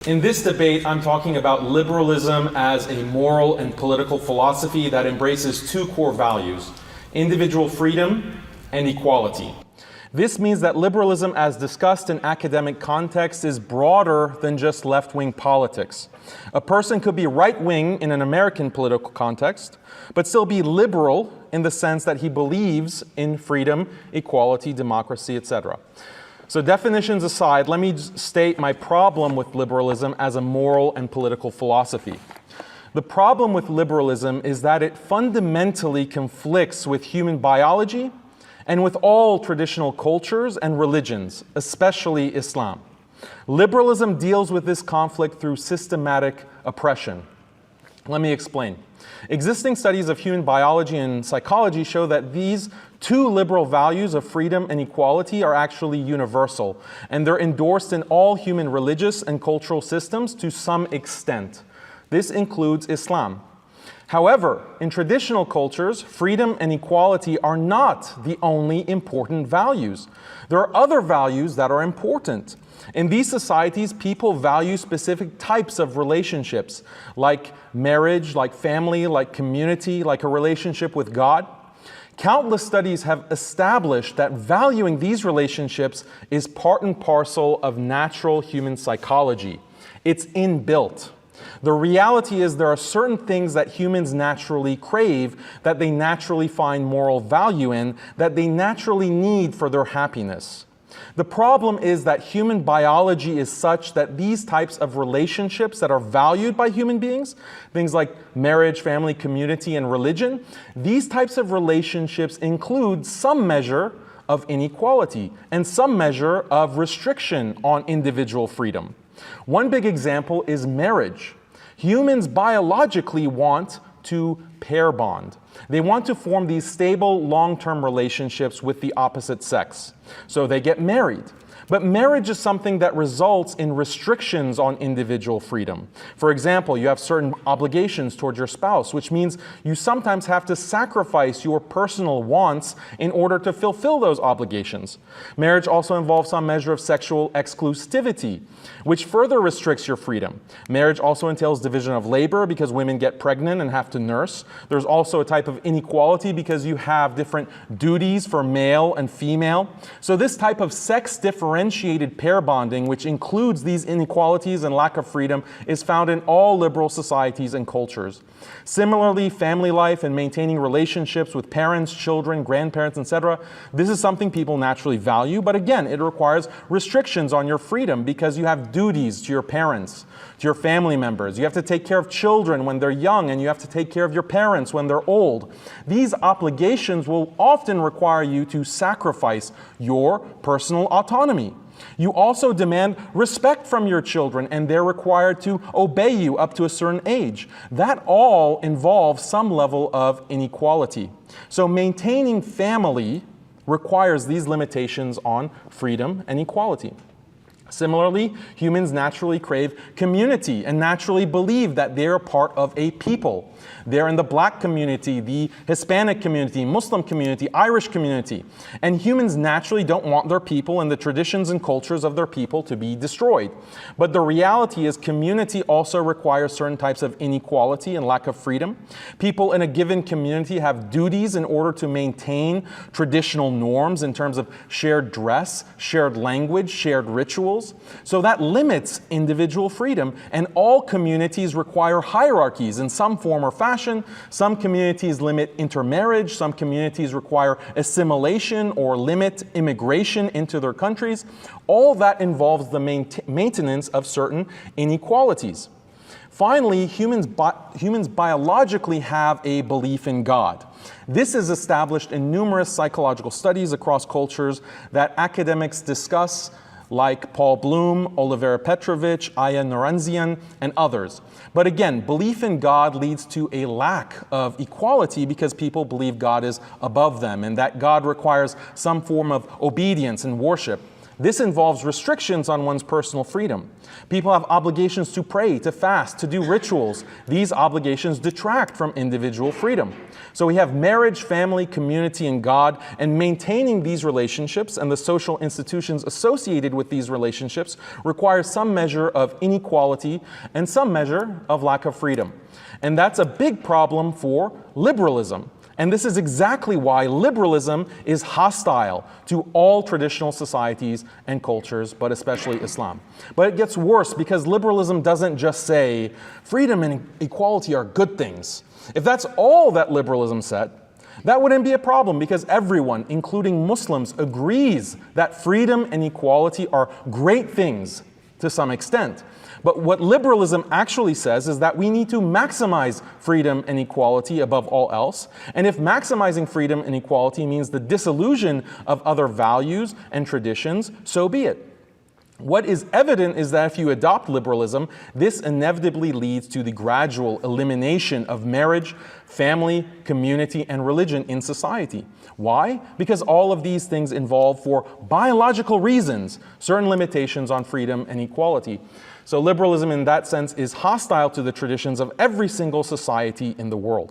In this debate, I'm talking about liberalism as a moral and political philosophy that embraces two core values: individual freedom and equality. This means that liberalism, as discussed in academic context, is broader than just left-wing politics. A person could be right-wing in an American political context, but still be liberal in the sense that he believes in freedom, equality, democracy, etc. So definitions aside, let me state my problem with liberalism as a moral and political philosophy. The problem with liberalism is that it fundamentally conflicts with human biology and with all traditional cultures and religions, especially Islam. Liberalism deals with this conflict through systematic oppression. Let me explain. Existing studies of human biology and psychology show that these two liberal values of freedom and equality are actually universal, and they're endorsed in all human religious and cultural systems to some extent. This includes Islam. However, in traditional cultures, freedom and equality are not the only important values. There are other values that are important. In these societies, people value specific types of relationships, like marriage, like family, like community, like a relationship with God. Countless studies have established that valuing these relationships is part and parcel of natural human psychology. It's inbuilt. The reality is there are certain things that humans naturally crave, that they naturally find moral value in, that they naturally need for their happiness. The problem is that human biology is such that these types of relationships that are valued by human beings, things like marriage, family, community, and religion, these types of relationships include some measure of inequality and some measure of restriction on individual freedom. One big example is marriage. Humans biologically want to pair bond. They want to form these stable, long-term relationships with the opposite sex. So they get married. But marriage is something that results in restrictions on individual freedom. For example, you have certain obligations towards your spouse, which means you sometimes have to sacrifice your personal wants in order to fulfill those obligations. Marriage also involves some measure of sexual exclusivity, which further restricts your freedom. Marriage also entails division of labor because women get pregnant and have to nurse. There's also a type of inequality because you have different duties for male and female. So this type of sex differentiated pair bonding, which includes these inequalities and lack of freedom, is found in all liberal societies and cultures. Similarly, family life and maintaining relationships with parents, children, grandparents, etc., this is something people naturally value, but again, it requires restrictions on your freedom because you have duties to your parents, to your family members. You have to take care of children when they're young, and you have to take care of your parents when they're old. These obligations will often require you to sacrifice your personal autonomy. You also demand respect from your children, and they're required to obey you up to a certain age. That all involves some level of inequality. So maintaining family requires these limitations on freedom and equality. Similarly, humans naturally crave community and naturally believe that they're part of a people. They're in the black community, the Hispanic community, Muslim community, Irish community. And humans naturally don't want their people and the traditions and cultures of their people to be destroyed. But the reality is community also requires certain types of inequality and lack of freedom. People in a given community have duties in order to maintain traditional norms in terms of shared dress, shared language, shared rituals. So that limits individual freedom, and all communities require hierarchies in some form or fashion. Some communities limit intermarriage, some communities require assimilation or limit immigration into their countries. All that involves the maintenance of certain inequalities. Finally, humans biologically have a belief in God. This is established in numerous psychological studies across cultures that academics discuss, like Paul Bloom, Olivera Petrovich, Aya Naranzian, and others. But again, belief in God leads to a lack of equality because people believe God is above them and that God requires some form of obedience and worship. This involves restrictions on one's personal freedom. People have obligations to pray, to fast, to do rituals. These obligations detract from individual freedom. So we have marriage, family, community, and God, and maintaining these relationships and the social institutions associated with these relationships requires some measure of inequality and some measure of lack of freedom. And that's a big problem for liberalism. And this is exactly why liberalism is hostile to all traditional societies and cultures, but especially Islam. But it gets worse because liberalism doesn't just say freedom and equality are good things. If that's all that liberalism said, that wouldn't be a problem because everyone, including Muslims, agrees that freedom and equality are great things to some extent. But what liberalism actually says is that we need to maximize freedom and equality above all else. And if maximizing freedom and equality means the dissolution of other values and traditions, so be it. What is evident is that if you adopt liberalism, this inevitably leads to the gradual elimination of marriage, family, community, and religion in society. Why? Because all of these things involve, for biological reasons, certain limitations on freedom and equality. So liberalism in that sense is hostile to the traditions of every single society in the world.